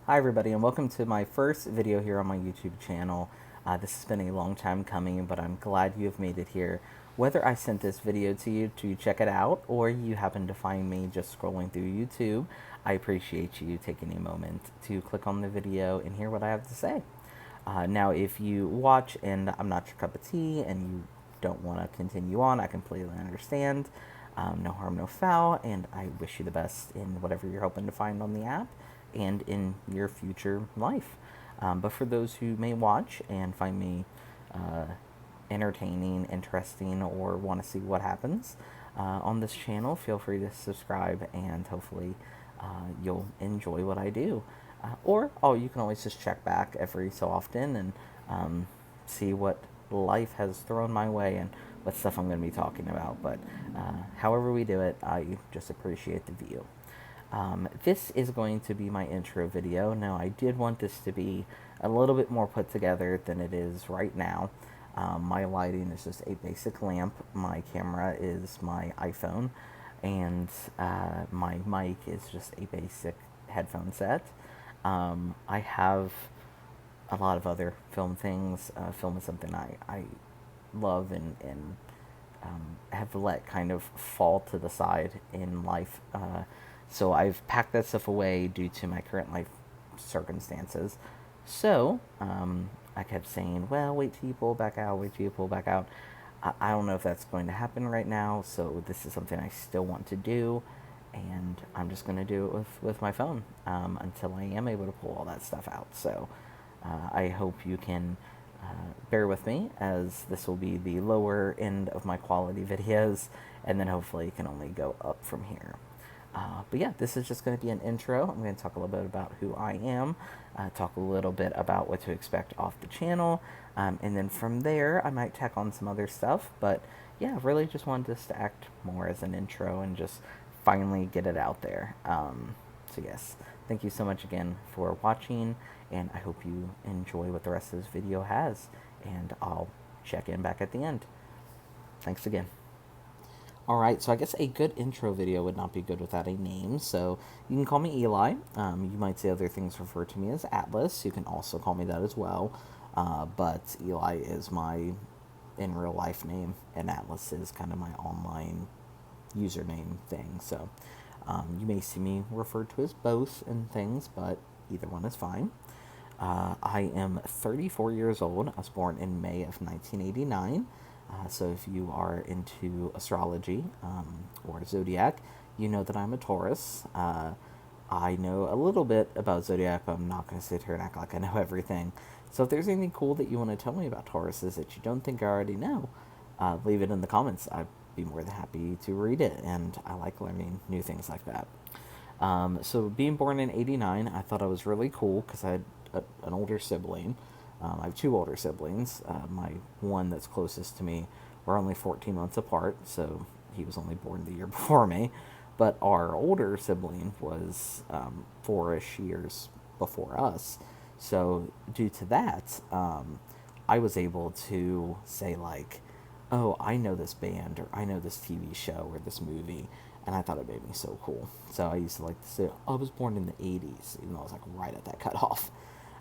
Hi everybody, and welcome to my first video here on my YouTube channel. This has been a long time coming, but I'm glad you have made it here. Whether I sent this video to you to check it out, or you happen to find me just scrolling through YouTube, I appreciate you taking a moment to click on the video and hear what I have to say. Now, if you watch and I'm not your cup of tea and you don't want to continue on, I completely understand. No harm, no foul, and I wish you the best in whatever you're hoping to find on the app and in your future life. But for those who may watch and find me uh, entertaining, interesting, or want to see what happens on this channel, feel free to subscribe and hopefully you'll enjoy what I do. Or you can always just check back every so often and see what life has thrown my way and what stuff I'm going to be talking about. But however we do it, I just appreciate the view. This is going to be my intro video. Now, I did want this to be a little bit more put together than it is right now. My lighting is just a basic lamp. My camera is my iPhone, and my mic is just a basic headphone set. I have a lot of other film things. Film is something I love and have let kind of fall to the side in life. So I've packed that stuff away due to my current life circumstances. So I kept saying, well, wait till you pull back out, wait till you pull back out. I don't know if that's going to happen right now, so this is something I still want to do, and I'm just going to do it with my phone until I am able to pull all that stuff out. So I hope you can bear with me, as this will be the lower end of my quality videos, and then hopefully it can only go up from here. But yeah, this is just going to be an intro. I'm going to talk a little bit about who I am, talk a little bit about what to expect off the channel, and then from there I might tack on some other stuff. But yeah, really just wanted this to act more as an intro and just finally get it out there. So yes, thank you so much again for watching, and I hope you enjoy what the rest of this video has, and I'll check in back at the end. Thanks again. Alright, so I guess a good intro video would not be good without a name, so you can call me Eli. You might say other things refer to me as Atlas. You can also call me that as well, but Eli is my in real life name, and Atlas is kind of my online username thing. So you may see me referred to as both and things, but either one is fine. I am 34 years old. I was born in May of 1989. So if you are into astrology or zodiac, you know that I'm a Taurus. I know a little bit about zodiac, but I'm not going to sit here and act like I know everything. So if there's anything cool that you want to tell me about Tauruses that you don't think I already know, leave it in the comments. I'd be more than happy to read it, and I like learning new things like that. So being born in '89, I thought I was really cool because I had an older sibling. I have two older siblings. My one that's closest to me, we're only 14 months apart, so he was only born the year before me. But our older sibling was 4-ish years before us. So due to that, I was able to say like, oh, I know this band, or I know this TV show or this movie, and I thought it made me so cool. So I used to like to say, oh, I was born in the '80s, even though I was like right at that cutoff.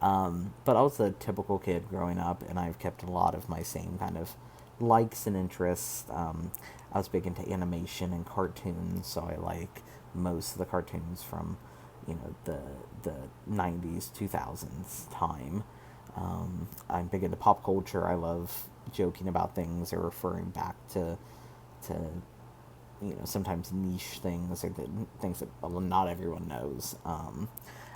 But I was a typical kid growing up, and I've kept a lot of my same kind of likes and interests. I was big into animation and cartoons, so I like most of the cartoons from, the '90s, 2000s time. I'm big into pop culture. I love joking about things or referring back to sometimes niche things, or things that not everyone knows.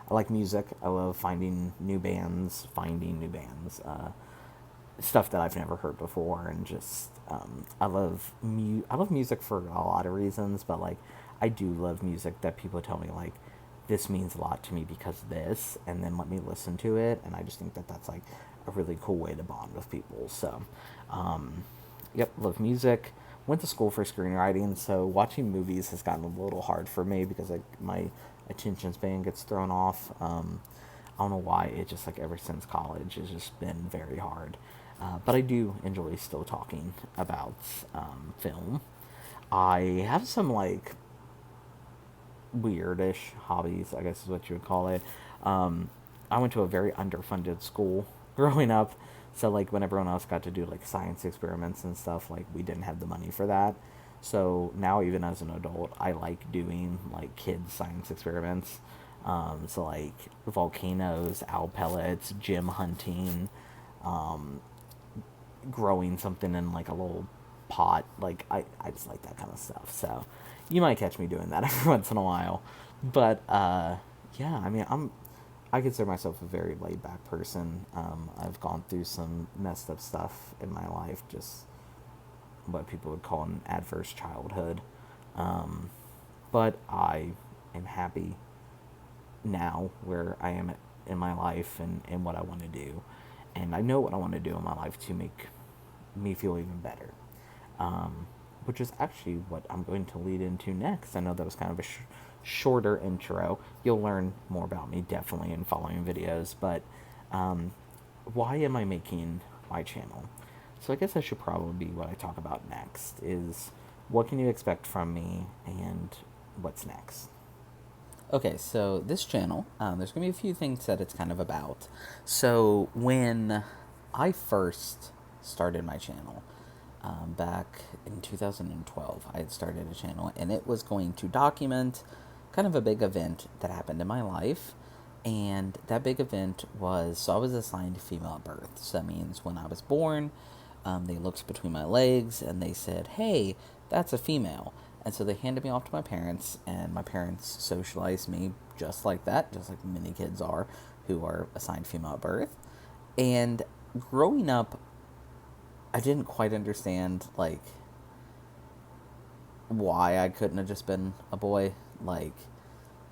I like music. I love finding new bands, stuff that I've never heard before, and just I love music for a lot of reasons, but like I do love music that people tell me like this means a lot to me because of this, and then let me listen to it, and I just think that that's like a really cool way to bond with people. So, yep, love music. Went to school for screenwriting, so watching movies has gotten a little hard for me because my attention span gets thrown off. I don't know why. It just like ever since college has just been very hard. But I do enjoy still talking about film. I have some like weirdish hobbies, I guess is what you would call it. I went to a very underfunded school growing up, so like when everyone else got to do like science experiments and stuff, like we didn't have the money for that. So now even as an adult, I like doing like kids science experiments. So like volcanoes, owl pellets, gym hunting, um, growing something in like a little pot. Like I just like that kind of stuff. So you might catch me doing that every once in a while. But yeah, I mean I consider myself a very laid back person. I've gone through some messed up stuff in my life, just what people would call an adverse childhood. Um, but I am happy now where I am in my life and what I want to do. And I know what I want to do in my life to make me feel even better. Um, which is actually what I'm going to lead into next. I know that was kind of a shorter intro. You'll learn more about me definitely in following videos, but um, why am I making my channel? So I guess that should probably be what I talk about next is what can you expect from me and what's next. Okay, so this channel, there's going to be a few things that it's kind of about. So when I first started my channel, back in 2012, I had started a channel and it was going to document kind of a big event that happened in my life. And that big event was, so I was assigned female at birth. So that means when I was born, they looked between my legs and they said, hey, that's a female. And so they handed me off to my parents, and my parents socialized me just like that, just like many kids are who are assigned female at birth. And growing up, I didn't quite understand, like, why I couldn't have just been a boy. Like,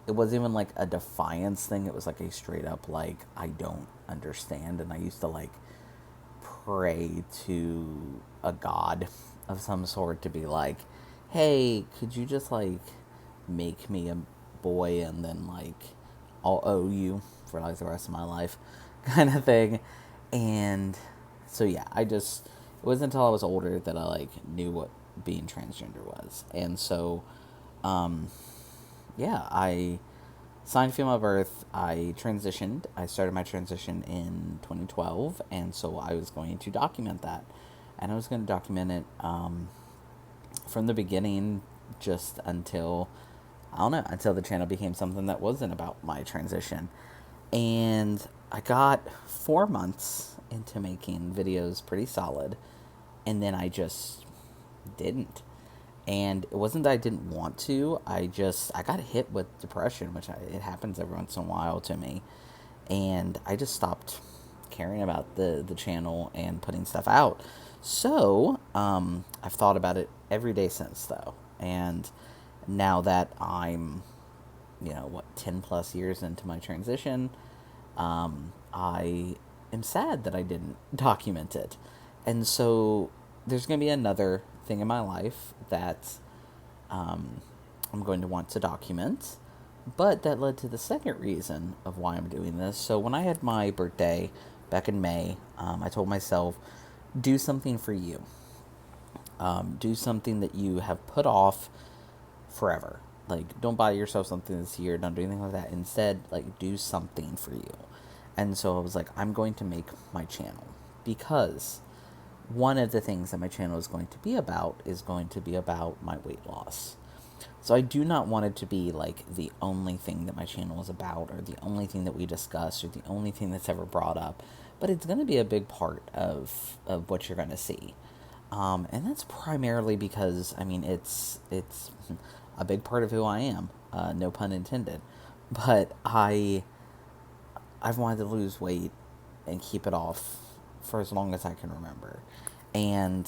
it wasn't even, like, a defiance thing. It was, like, a straight up, like, I don't understand. And I used to, like, pray to a god of some sort to be like, hey, could you just like make me a boy and then like I'll owe you for like the rest of my life kind of thing. And so yeah, it wasn't until I was older that I like knew what being transgender was. And so yeah, I signed female birth. I transitioned. I started my transition in 2012, and so I was going to document that. And I was going to document it from the beginning just until, I don't know, until the channel became something that wasn't about my transition. And I got 4 months into making videos pretty solid, and then I just didn't. And it wasn't that I didn't want to, I got hit with depression, which it happens every once in a while to me. And I just stopped caring about the channel and putting stuff out. So, I've thought about it every day since, though. And now that I'm, 10 plus years into my transition, I am sad that I didn't document it. And so there's going to be another thing in my life that I'm going to want to document. But that led to the second reason of why I'm doing this. So when I had my birthday back in May, I told myself, do something for you. Do something that you have put off forever. Like, don't buy yourself something this year. Don't do anything like that. Instead, like, do something for you. And so I was like, I'm going to make my channel. Because one of the things that my channel is going to be about is going to be about my weight loss. So I do not want it to be like the only thing that my channel is about, or the only thing that we discuss, or the only thing that's ever brought up. But it's going to be a big part of what you're going to see. And that's primarily because, I mean, it's a big part of who I am, no pun intended. But I've wanted to lose weight and keep it off for as long as I can remember. And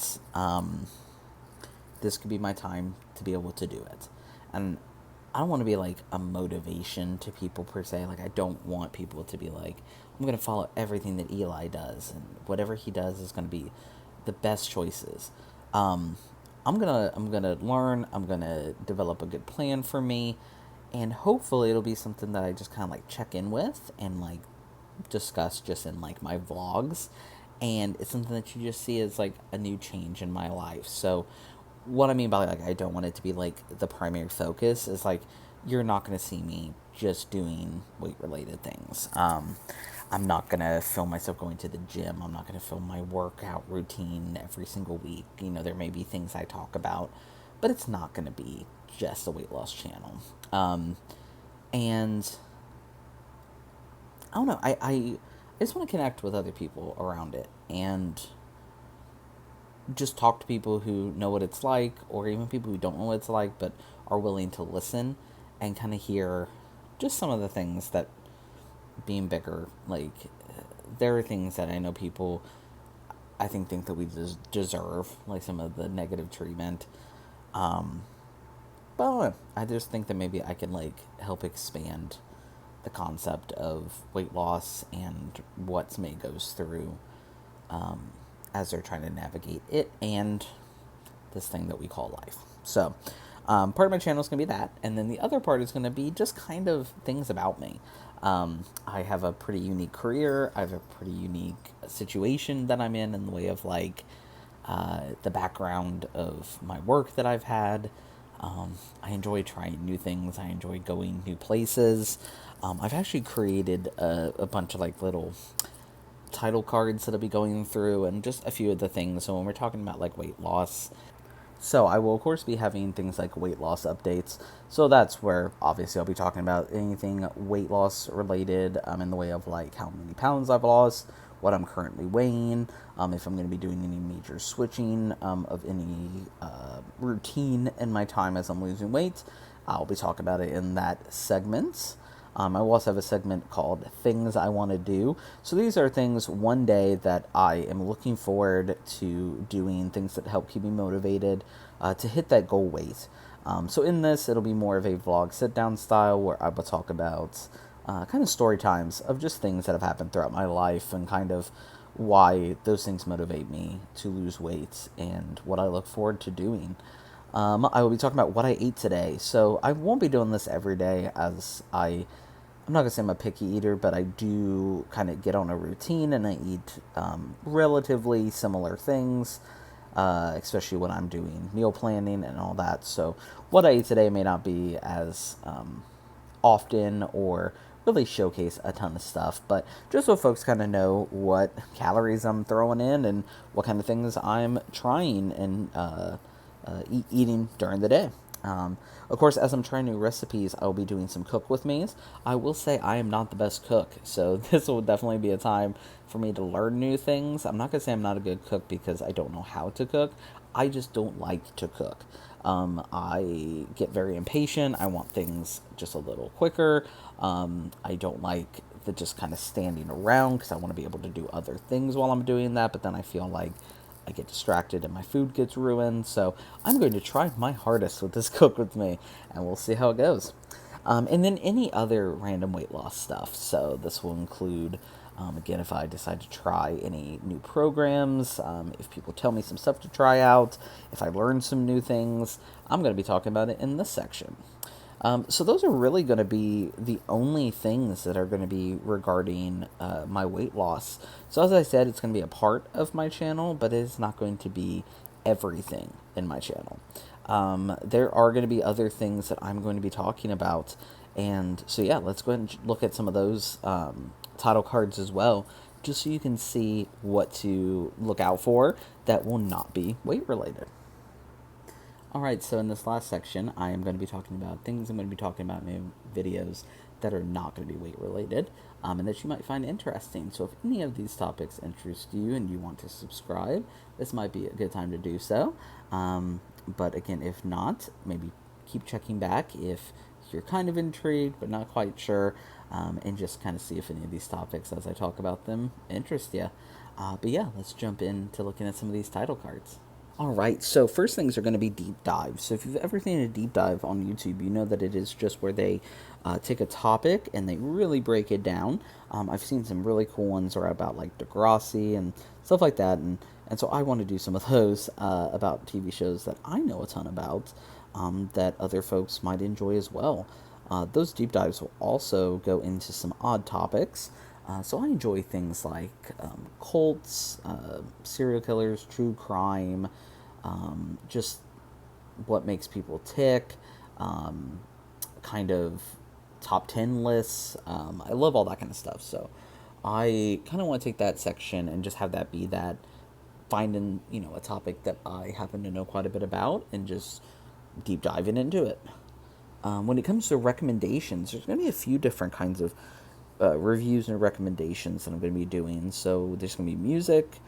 this could be my time to be able to do it. And I don't want to be like a motivation to people per se. Like, I don't want people to be like, I'm going to follow everything that Eli does, and whatever he does is going to be the best choices. I'm gonna learn. I'm gonna develop a good plan for me, and hopefully it'll be something that I just kind of like check in with and like discuss just in like my vlogs, and it's something that you just see as like a new change in my life. So what I mean by like I don't want it to be like the primary focus is like you're not going to see me just doing weight-related things. I'm not going to film myself going to the gym. I'm not going to film my workout routine every single week. You know, there may be things I talk about, but it's not going to be just a weight loss channel. And I don't know, I just want to connect with other people around it and just talk to people who know what it's like, or even people who don't know what it's like but are willing to listen and kind of hear just some of the things that being bigger, like, there are things that I know people, I think that we deserve, like some of the negative treatment. But I just think that maybe I can, like, help expand the concept of weight loss and what somebody goes through as they're trying to navigate it and this thing that we call life. So, part of my channel is going to be that, and then the other part is going to be just kind of things about me. I have a pretty unique career. I have a pretty unique situation that I'm in the way of, like, the background of my work that I've had. I enjoy trying new things. I enjoy going new places. I've actually created a bunch of, like, little title cards that I'll be going through and just a few of the things. So when we're talking about, like, weight loss, so I will, of course, be having things like weight loss updates. So that's where, obviously, I'll be talking about anything weight loss related, in the way of, like, how many pounds I've lost, what I'm currently weighing, if I'm going to be doing any major switching of any routine in my time as I'm losing weight. I'll be talking about it in that segment. I will also have a segment called Things I Want to Do. So these are things one day that I am looking forward to doing, things that help keep me motivated to hit that goal weight. So in this, it'll be more of a vlog sit-down style where I will talk about kind of story times of just things that have happened throughout my life and kind of why those things motivate me to lose weight and what I look forward to doing. I will be talking about what I ate today. So I won't be doing this every day, as I'm not going to say I'm a picky eater, but I do kind of get on a routine and I eat relatively similar things, especially when I'm doing meal planning and all that. So what I eat today may not be as often or really showcase a ton of stuff, but just so folks kind of know what calories I'm throwing in and what kind of things I'm trying and eating during the day. Of course, as I'm trying new recipes, I will be doing some cook with me's. I will say I am not the best cook, so this will definitely be a time for me to learn new things. I'm not going to say I'm not a good cook because I don't know how to cook. I just don't like to cook. I get very impatient. I want things just a little quicker. I don't like the just kind of standing around because I want to be able to do other things while I'm doing that, but then I feel like I get distracted and my food gets ruined. So I'm going to try my hardest with this cook with me, and we'll see how it goes. And then any other random weight loss stuff. So this will include, again, if I decide to try any new programs, if people tell me some stuff to try out, if I learn some new things, I'm going to be talking about it in this section. So those are really going to be the only things that are going to be regarding my weight loss. So as I said, it's going to be a part of my channel, but it is not going to be everything in my channel. There are going to be other things that I'm going to be talking about. And so, yeah, let's go ahead and look at some of those title cards as well, just so you can see what to look out for that will not be weight related. Alright, so in this last section, I am going to be talking about things I'm going to be talking about in videos that are not going to be weight related, and that you might find interesting. So if any of these topics interest you and you want to subscribe, this might be a good time to do so. But again, if not, maybe keep checking back if you're kind of intrigued but not quite sure, and just kind of see if any of these topics, as I talk about them, interest you. But yeah, let's jump into looking at some of these title cards. Alright, so first things are going to be deep dives. So if you've ever seen a deep dive on YouTube, you know that it is just where they take a topic and they really break it down. I've seen some really cool ones are about, like, Degrassi and stuff like that, and so I want to do some of those about TV shows that I know a ton about, that other folks might enjoy as well. Those deep dives will also go into some odd topics. So I enjoy things like cults, serial killers, true crime, just what makes people tick, kind of top 10 lists. I love all that kind of stuff. So I kind of want to take that section and just have that be that finding, a topic that I happen to know quite a bit about and just deep diving into it. When it comes to recommendations, there's going to be a few different kinds of reviews and recommendations that I'm going to be doing. So there's going to be music,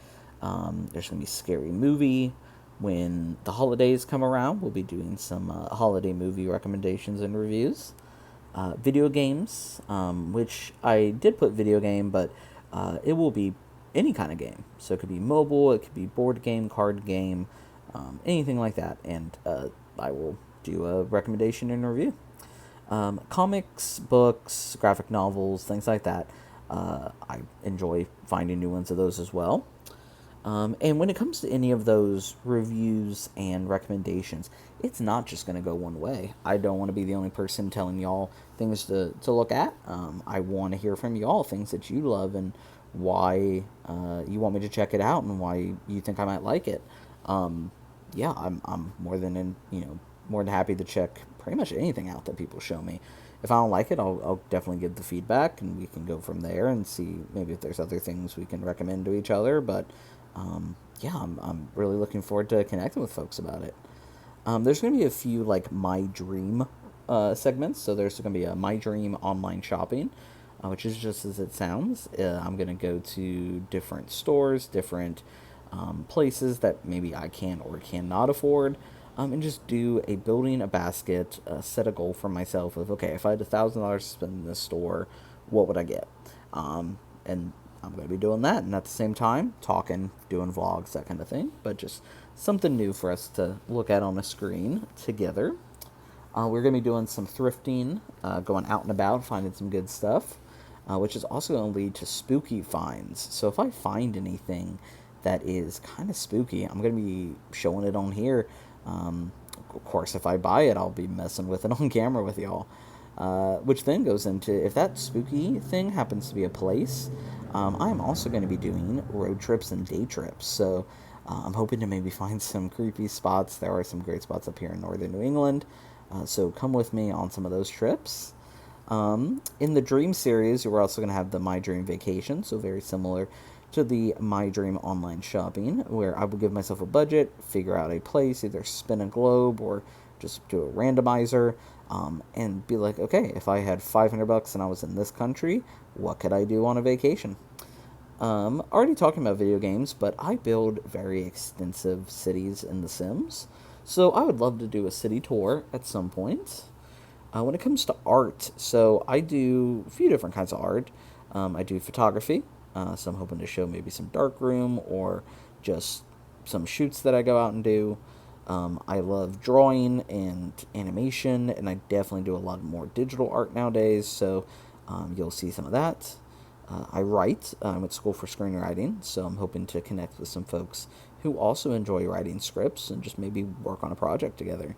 there's going to be scary movie. When the holidays come around, we'll be doing some holiday movie recommendations and reviews. Video games, which I did put video game, but it will be any kind of game. So it could be mobile, it could be board game, card game, anything like that. And I will do a recommendation and review. Comics, books, graphic novels, things like that. I enjoy finding new ones of those as well. And when it comes to any of those reviews and recommendations, it's not just going to go one way. I don't want to be the only person telling y'all things to look at. I want to hear from y'all things that you love and why you want me to check it out and why you think I might like it. Yeah, I'm more than happy to check pretty much anything out that people show me. If I don't like it, I'll definitely give the feedback, and we can go from there and see maybe if there's other things we can recommend to each other. But yeah, I'm really looking forward to connecting with folks about it. There's going to be a few like my dream segments. So there's going to be a my dream online shopping, which is just as it sounds. I'm going to go to different stores, different places that maybe I can or cannot afford, and just do a building a basket, set a goal for myself of, okay, if I had $1,000 to spend in this store, what would I get? And I'm going to be doing that, and at the same time, talking, doing vlogs, that kind of thing, but just something new for us to look at on a screen together. We're going to be doing some thrifting, going out and about, finding some good stuff, which is also going to lead to spooky finds. So if I find anything that is kind of spooky, I'm going to be showing it on here. Of course, if I buy it, I'll be messing with it on camera with y'all. Which then goes into, if that spooky thing happens to be a place, I am also going to be doing road trips and day trips. So I'm hoping to maybe find some creepy spots. There are some great spots up here in northern New England. So come with me on some of those trips. In the Dream series, we're also going to have the My Dream Vacation, so very similar to the My Dream online shopping, where I will give myself a budget, figure out a place, either spin a globe or just do a randomizer, and be like, okay, if I had $500 and I was in this country, what could I do on a vacation? Already talking about video games, but I build very extensive cities in The Sims, so I would love to do a city tour at some point. When it comes to art, so I do a few different kinds of art. I do photography, so I'm hoping to show maybe some darkroom or just some shoots that I go out and do. I love drawing and animation, and I definitely do a lot more digital art nowadays, so you'll see some of that. I write. I went to school for screenwriting, so I'm hoping to connect with some folks who also enjoy writing scripts and just maybe work on a project together.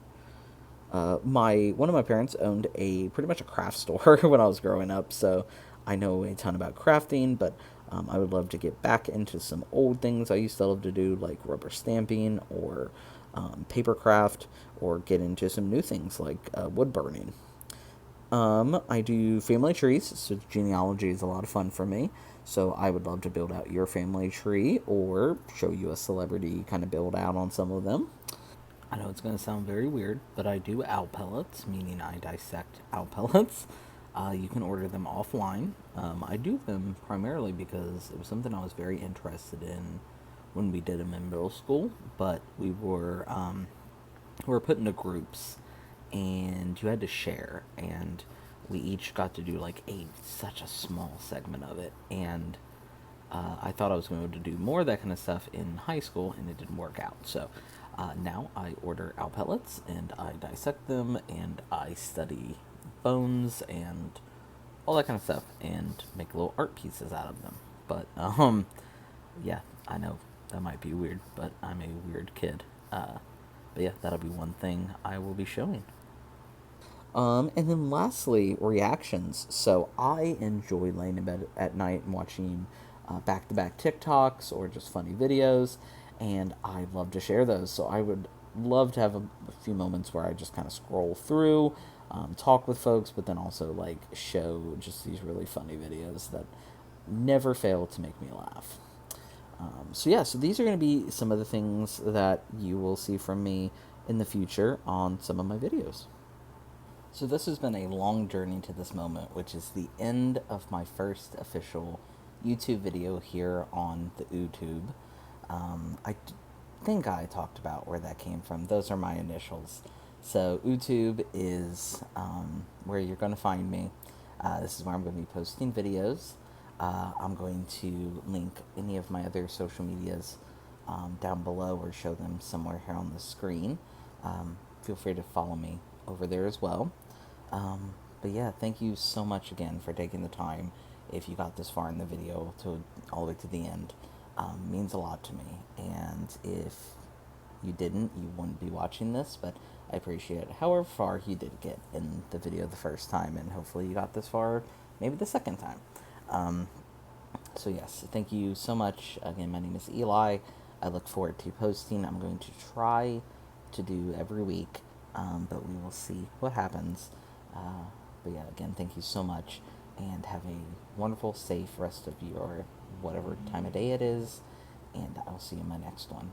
One of my parents owned pretty much a craft store when I was growing up, so I know a ton about crafting, but I would love to get back into some old things I used to love to do, like rubber stamping or paper craft, or get into some new things like wood burning. I do family trees, so genealogy is a lot of fun for me. So I would love to build out your family tree or show you a celebrity kind of build out on some of them. I know it's going to sound very weird, but I do owl pellets, meaning I dissect owl pellets. You can order them offline. I do them primarily because it was something I was very interested in when we did them in middle school, but we were put into groups, and you had to share, and we each got to do like such a small segment of it, and I thought I was going to do more of that kind of stuff in high school, and it didn't work out. So now I order owl pellets, and I dissect them, and I study bones and all that kind of stuff, and make little art pieces out of them. But yeah, I know that might be weird, but I'm a weird kid. But yeah, that'll be one thing I will be showing. And then lastly, reactions. So I enjoy laying in bed at night and watching back-to-back TikToks or just funny videos, and I love to share those. So I would love to have a few moments where I just kind of scroll through, talk with folks, but then also like show just these really funny videos that never fail to make me laugh. So yeah, so these are going to be some of the things that you will see from me in the future on some of my videos. So this has been a long journey to this moment, which is the end of my first official YouTube video here on the YouTube. Think I talked about where that came from. Those are my initials. So YouTube is where you're going to find me. This is where I'm going to be posting videos. I'm going to link any of my other social medias down below or show them somewhere here on the screen. Feel free to follow me over there as well. But yeah, thank you so much again for taking the time. If you got this far in the video to all the way to the end, means a lot to me. And if you didn't, you wouldn't be watching this, but I appreciate it. However far you did get in the video the first time, and hopefully you got this far maybe the second time. So yes, thank you so much. Again, my name is Eli. I look forward to posting. I'm going to try to do every week, but we will see what happens. But yeah, again, thank you so much, and have a wonderful, safe rest of your whatever time of day it is, and I'll see you in my next one.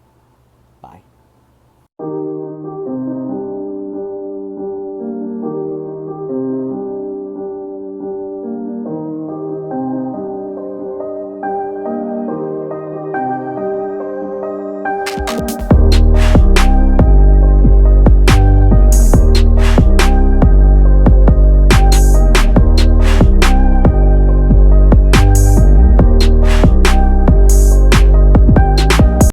Bye.